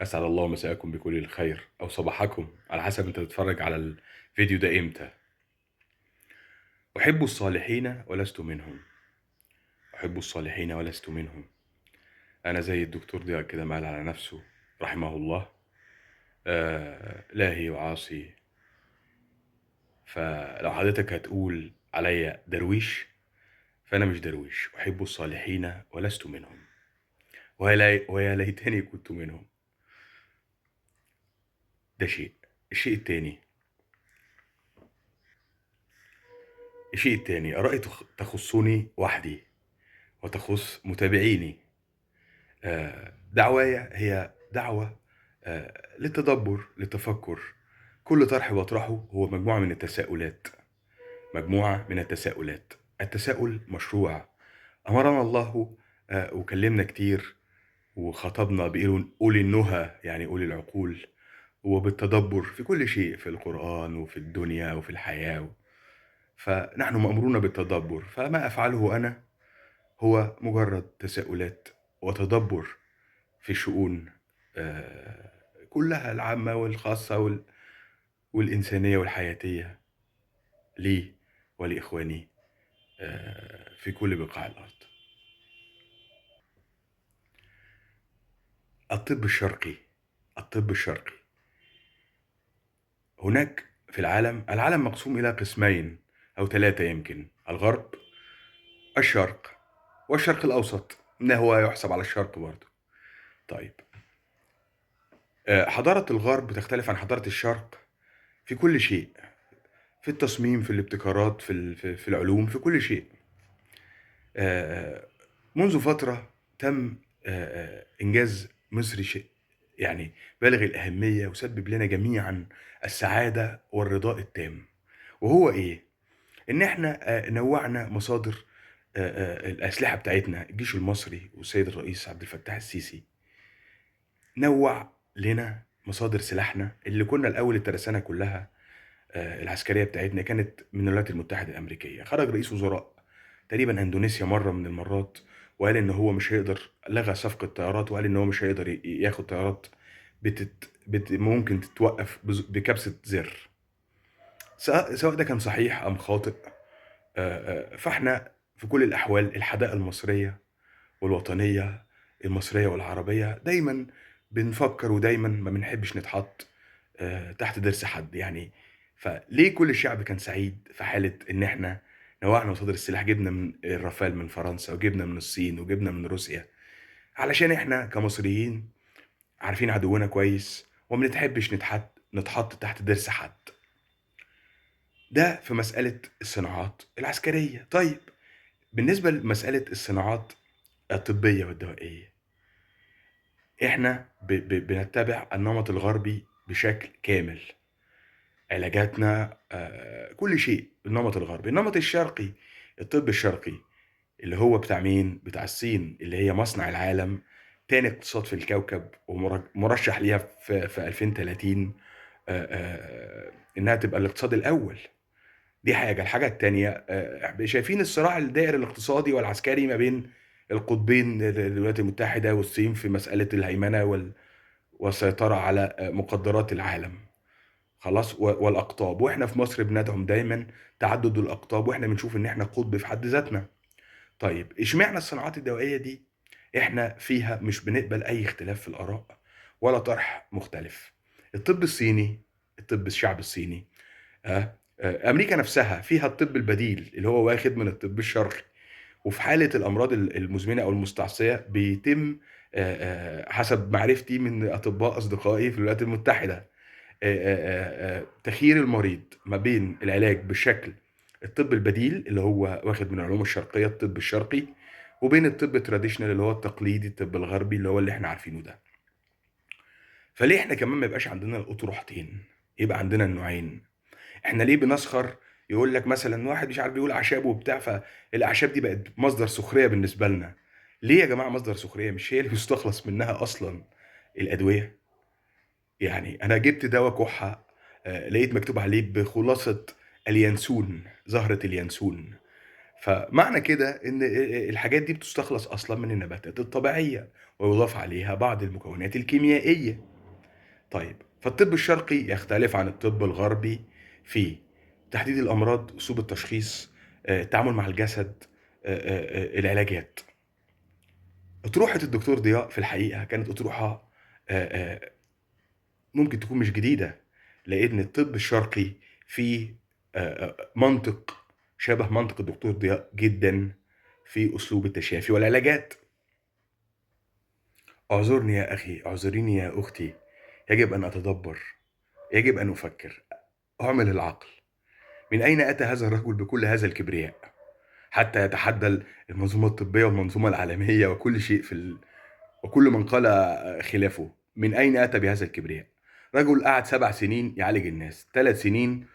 أسعد الله مساءكم بكل الخير أو صباحكم على حسب أنت بتتفرج على الفيديو ده إمتى. أحب الصالحين ولست منهم. أحب الصالحين ولست منهم. أنا زي الدكتور ضياء كده ما قال على نفسه رحمه الله. لاهي وعاصي. فلو حضرتك هتقول عليا درويش فأنا مش درويش. أحب الصالحين ولست منهم. ويا ليتني كنت منهم. ده شيء. الشيء التاني آرائي تخصني وحدي وتخص متابعيني. دعوايا هي دعوة للتدبر، للتفكر. كل طرح بطرحه هو مجموعة من التساؤلات. مجموعة من التساؤلات. التساؤل مشروع. أمرنا الله وكلمنا كتير وخطبنا بأولي النهى، يعني أولي العقول، وبالتدبر في كل شيء في القرآن وفي الدنيا وفي الحياة. فنحن مأمورون بالتدبر، فما أفعله أنا هو مجرد تساؤلات وتدبر في شؤون كلها العامة والخاصة والإنسانية والحياتية لي ولإخواني في كل بقاع الأرض. الطب الشرقي. الطب الشرقي. هناك في العالم مقسوم إلى قسمين أو ثلاثة يمكن: الغرب، الشرق، والشرق الأوسط، إنه هو يحسب على الشرق برضه. طيب، حضارة الغرب تختلف عن حضارة الشرق في كل شيء، في التصميم، في الابتكارات، في العلوم، في كل شيء. منذ فترة تم إنجاز مصري شيء يعني بالغ الأهمية وسبب لنا جميعا السعادة والرضاء التام. وهو إيه؟ إن إحنا نوعنا مصادر الأسلحة بتاعتنا. الجيش المصري والسيد الرئيس عبد الفتاح السيسي نوع لنا مصادر سلاحنا اللي كنا الأول الترسانة كلها العسكرية بتاعتنا كانت من الولايات المتحدة الأمريكية. خرج رئيس وزراء تقريبا اندونيسيا مرة من المرات وقال ان هو مش هيقدر، لغى صفقة طيارات وقال ان هو مش هيقدر ياخد طيارات ممكن تتوقف بكبسة زر. سواء ده كان صحيح ام خاطئ. فاحنا في كل الاحوال الحدائق المصرية والوطنية المصرية والعربية دايما بنفكر ودايما ما بنحبش نتحط تحت ضرس حد يعني. فليه كل الشعب كان سعيد في حالة إن إحنا نوعنا مصادر السلاح؟ جبنا من الرافال من فرنسا، وجبنا من الصين، وجبنا من روسيا، علشان إحنا كمصريين عارفين عدونا كويس وما بنحبش نتحط تحت ضرس حد. ده في مسألة الصناعات العسكرية. طيب، بالنسبة لمسألة الصناعات الطبية والدوائية، إحنا بنتبع النمط الغربي بشكل كامل. علاجاتنا كل شيء النمط الغربي. النمط الشرقي، الطب الشرقي، اللي هو بتاع مين؟ بتاع الصين، اللي هي مصنع العالم، تاني اقتصاد في الكوكب، ومرشح ليها في 2030 انها تبقى الاقتصاد الاول. دي حاجه. الحاجه التانيه، شايفين الصراع الدائري الاقتصادي والعسكري ما بين القطبين، الولايات المتحده والصين، في مساله الهيمنه والسيطره على مقدرات العالم. خلاص، والاقطاب. واحنا في مصر بندعم دايما تعدد الاقطاب، واحنا بنشوف ان احنا قطب في حد ذاتنا. طيب، اشمعنى الصناعات الدوائيه دي احنا فيها مش بنقبل اي اختلاف في الاراء ولا طرح مختلف؟ الطب الصيني، الطب الشعب الصيني، امريكا نفسها فيها الطب البديل اللي هو واخد من الطب الشرقي. وفي حاله الامراض المزمنه او المستعصيه بيتم حسب معرفتي من اطباء اصدقائي في الولايات المتحده تخيير المريض ما بين العلاج بشكل الطب البديل اللي هو واخد من العلوم الشرقية، الطب الشرقي، وبين الطب التراديشنال اللي هو التقليدي، الطب الغربي اللي هو اللي احنا عارفينه ده. فليه احنا كمان ما يبقاش عندنا الأطروحتين؟ يبقى عندنا النوعين. احنا ليه بنسخر؟ يقول لك مثلا واحد مش عارف بيقول اعشاب وبتاع، فالاعشاب دي بقت مصدر سخريه بالنسبه لنا. ليه يا جماعه مصدر سخريه؟ مش هي اللي بيستخلص منها اصلا الادويه؟ يعني انا جبت دواء كحه لقيت مكتوب عليه بخلاصه اليانسون، زهره اليانسون. فمعنى كده ان الحاجات دي بتستخلص اصلا من النباتات الطبيعيه، ويضاف عليها بعض المكونات الكيميائية. طيب، فالطب الشرقي يختلف عن الطب الغربي في تحديد الأمراض، أسلوب التشخيص، التعامل مع الجسد، العلاجات. أطروحة الدكتور ضياء في الحقيقة كانت أطروحة ممكن تكون مش جديدة، لأن الطب الشرقي فيه منطق شبه منطق الدكتور ضياء جدا في أسلوب التشافي والعلاجات. اعذرني يا أخي، اعذريني يا أختي، يجب أن أتدبر، يجب أن أفكر، أعمل العقل. من أين أتى هذا الرجل بكل هذا الكبرياء حتى يتحدى المنظومة الطبية والمنظومة العالمية وكل شيء وكل من قال خلافه؟ من أين أتى بهذا الكبرياء؟ رجل قعد 7 سنين يعالج الناس، 3 سنين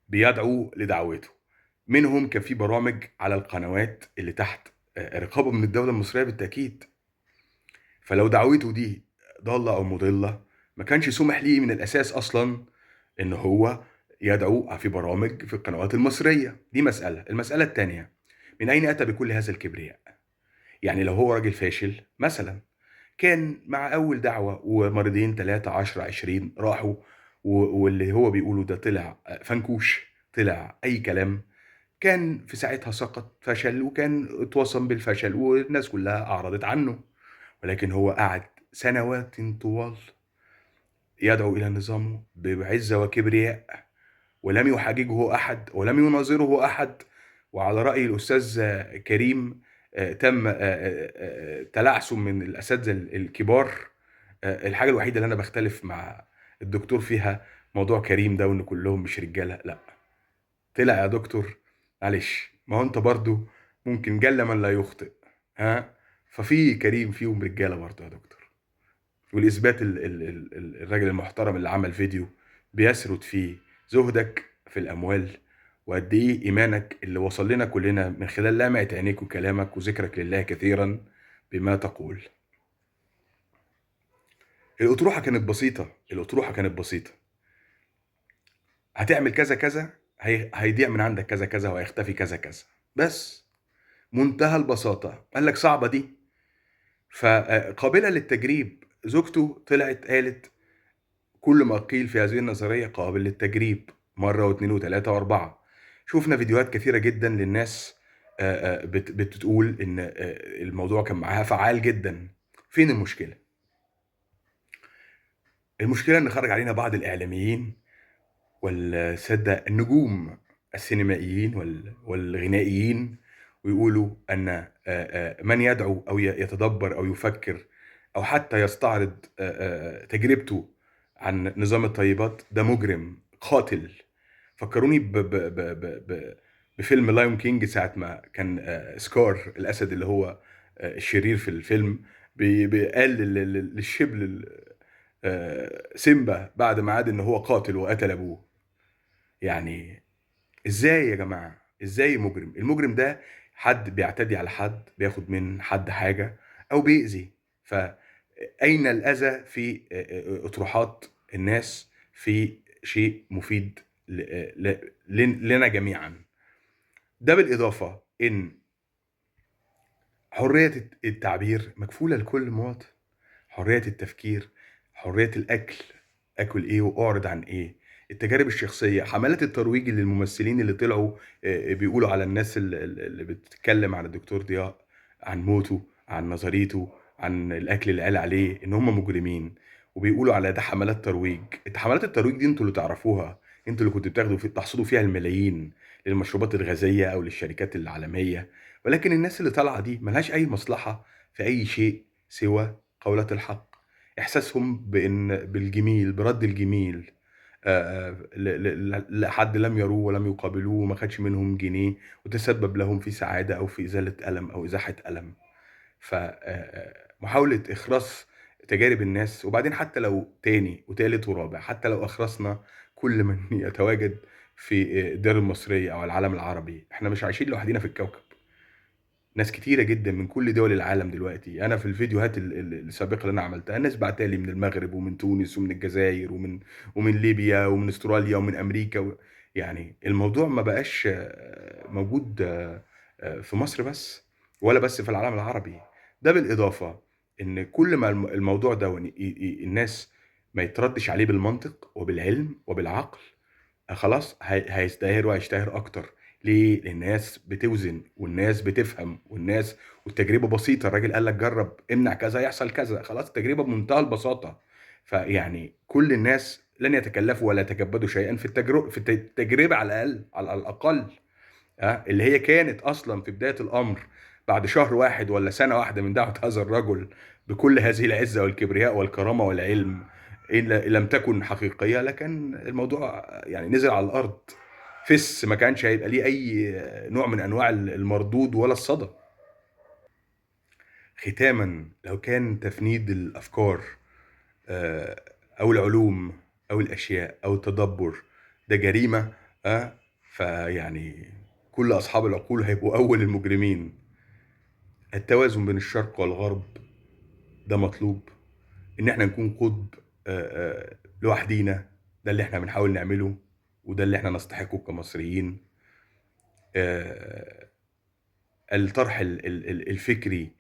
بيدعو لدعوته، منهم كان في برامج على القنوات اللي تحت رقابة من الدولة المصرية بالتأكيد. فلو دعوته دي ضالة أو مضلة، ما كانش سمح ليه من الأساس أصلا إن هو يدعو في برامج في القنوات المصرية. دي مسألة. المسألة التانية، من أين أتى بكل هذا الكبرياء؟ يعني لو هو راجل فاشل مثلا، كان مع أول دعوة ومرتين 3 10 20 راحوا، واللي هو بيقوله ده طلع فنكوش، طلع أي كلام، كان في ساعتها سقط، فشل، وكان اتوصم بالفشل والناس كلها أعرضت عنه. ولكن هو قعد سنوات طوال يدعو إلى نظامه بعزة وكبرياء، ولم يحاججه أحد ولم يناظره أحد. وعلى رأي الأستاذ كريم، تم تلعثم من الأساتذة الكبار. الحاجة الوحيدة اللي أنا بختلف مع الدكتور فيها موضوع كريم ده، وإن كلهم مش رجالة. لأ، طلع يا دكتور، معلش، ما هو أنت برضو ممكن جل من لا يخطئ. ها، ففي كريم فيهم رجالة برضو يا دكتور. والإثبات الراجل المحترم اللي عمل فيديو بيسرد فيه زهدك في الأموال، وقد إيه إيمانك اللي وصل لنا كلنا من خلال لمعة عينيك وكلامك وذكرك لله كثيرا بما تقول. الأطروحة كانت بسيطة، الأطروحة كانت بسيطة. هتعمل كذا كذا، هيضيع من عندك كذا كذا، وهيختفي كذا كذا، بس منتهى البساطة. قال لك صعبة دي؟ فقابلة للتجريب. زوجته طلعت قالت كل ما قيل في هذه النظرية قابل للتجريب، مرة واثنين وثلاثة وأربعة. شوفنا فيديوهات كثيرة جدا للناس بتقول إن الموضوع كان معاها فعال جدا. فين المشكلة؟ المشكلة إن خرج علينا بعض الإعلاميين والسادة النجوم السينمائيين والغنائيين، ويقولوا أن من يدعو أو يتدبر أو يفكر أو حتى يستعرض تجربته عن نظام الطيبات ده مجرم قاتل. فكروني بفيلم لايون كينج، ساعة ما كان سكار الأسد اللي هو الشرير في الفيلم، قال للشبل سيمبا بعد ما عاد ان هو قاتل وقتل ابوه. يعني ازاي يا جماعة؟ ازاي مجرم؟ المجرم ده حد بيعتدي على حد، بياخد من حد حاجة او بيأذي. فأين الأذى في أطروحات الناس في شيء مفيد لنا جميعا؟ ده بالإضافة إن حرية التعبير مكفولة لكل مواطن، حرية التفكير، حرية الأكل، أكل إيه وأعرض عن إيه، التجارب الشخصية، حملات الترويج للممثلين اللي طلعوا بيقولوا على الناس اللي بتتكلم عن الدكتور ضياء، عن موته، عن نظريته، عن الأكل اللي قال عليه إن هم مجرمين، وبيقولوا على ده حملات ترويج. حملات الترويج دي انتوا اللي تعرفوها، انتوا اللي كنتوا بتاخدوا تحصدوا فيها الملايين للمشروبات الغازية أو للشركات العالمية. ولكن الناس اللي طالعة دي ملهاش أي مصلحة في أي شيء سوى قولة الحق، إحساسهم بالجميل، برد الجميل لحد لم يروه ولم يقابلوه وما خدش منهم جنيه، وتسبب لهم في سعادة أو في إزالة ألم أو إزاحة ألم. فمحاولة إخراس تجارب الناس، وبعدين حتى لو تاني وتالت ورابع، حتى لو أخرسنا كل من يتواجد في الدول المصرية أو العالم العربي، إحنا مش عايشين لوحدينا في الكوكب. ناس كتيرة جدا من كل دول العالم دلوقتي. انا في الفيديوهات السابقة اللي انا عملتها، الناس بعتالي من المغرب ومن تونس ومن الجزائر ومن ليبيا ومن استراليا ومن امريكا يعني الموضوع ما بقاش موجود في مصر بس، ولا بس في العالم العربي. ده بالاضافة إن كل ما الموضوع دَوًّا الناس ما يتردّش عليه بالمنطق وبالعلم وبالعقل، خلاص هيزدهر وهيشتهر أكتر. ليه؟ لأن الناس بتوزن والناس بتفهم والتجربة بسيطة. الراجل قال لك جرّب، امنع كذا يحصل كذا، خلاص التجربة بمنتهى البساطة. فيعني كل الناس لن يتكلّفوا ولا يتكبّدوا شيئًا في التجربة على الأقل، على الأقل. اللي هي كانت أصلًا في بداية الأمر بعد شهر واحد والّا سنة واحدة من دعوة هذا الرجل بكل هذه العزة والكبرياء والكرامة والعلم، إن لم تكن حقيقية، لكن الموضوع يعني نزل على الأرض فِس، ما كانش هيبقى ليه أي نوع من أنواع المردود ولا الصدى. ختامًا، لو كان تفنيد الأفكار آآ أو العلوم أو الأشياء أو التدبُّر ده جريمة، فيعني كل أصحاب العقول هيبقوا أول المجرمين. التوازن بين الشرق والغرب ده مطلوب، إن إحنا نكون قطب لوحدينا، ده اللي إحنا بنحاول نعمله وده اللي إحنا نستحقه كمصريين. آآ الطرح الفكري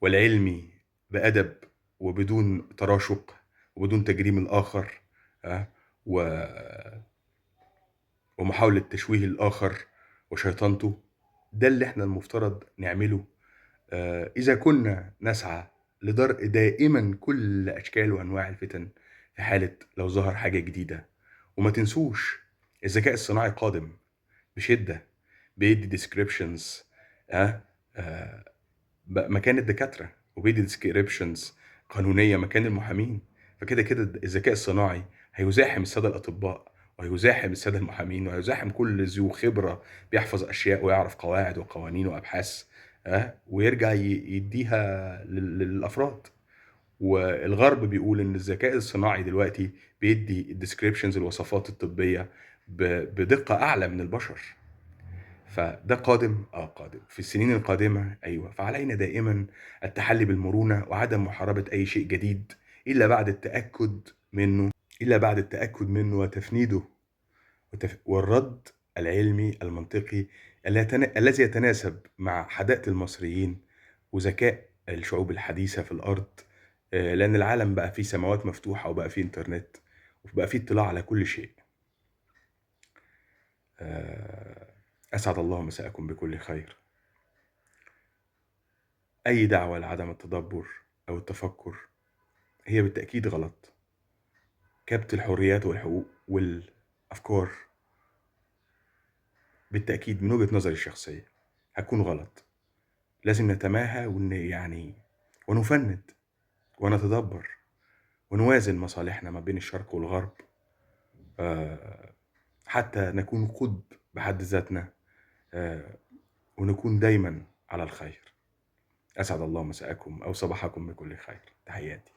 والعلمي بأدب وبدون تراشق وبدون تجريم الآخر، آه، و ومحاولة تشويه الآخر وشيطنته. ده اللي إحنا المفترض نعمله إذا كنا نسعى لدرء دائمًا كل أشكال وأنواع الفتن في حالة لو ظهر حاجة جديدة. وما تنسوش الذكاء الصناعي قادم بشدة، بيدّي descriptions آه، مكان الدكاترة، وبيدّي descriptions قانونية مكان المحامين. فكده الذكاء الصناعي هيزاحم السادة الأطباء، وهيزاحم السادة المحامين، وهيزاحم كل ذو خبرة بيحفظ أشياء ويعرف قواعد وقوانين وأبحاث، ويرجع يدّيها للأفراد. والغرب بيقول إن الذكاء الصناعي دلوقتي بيدّي الdescriptions الوصفات الطبية بدقة أعلى من البشر. فده قادم، قادم في السنين القادمة، أيوه. فعلينا دائمًا التحلي بالمرونة وعدم محاربة أي شيء جديد إلا بعد التأكد منه، وتفنيده والرد العلمي المنطقي الذي يتناسب مع حداقة المصريين وذكاء الشعوب الحديثة في الأرض. لأن العالم بقى فيه سماوات مفتوحة وبقى فيه إنترنت وبقى فيه اطلاع على كل شيء. أسعد الله مساءكم بكل خير. أي دعوة لعدم التدبر أو التفكر هي بالتأكيد غلط. كبت الحريات والحقوق والأفكار بالتأكيد من وجهة نظري الشخصية هتكون غلط. لازم نتماهى ونفند ونتدبر ونوازن مصالحنا ما بين الشرق والغرب، حتى نكون قطب بحد ذاتنا، ونكون دايما على الخير. أسعد الله مساءكم أو صباحكم بكل خير. تحياتي.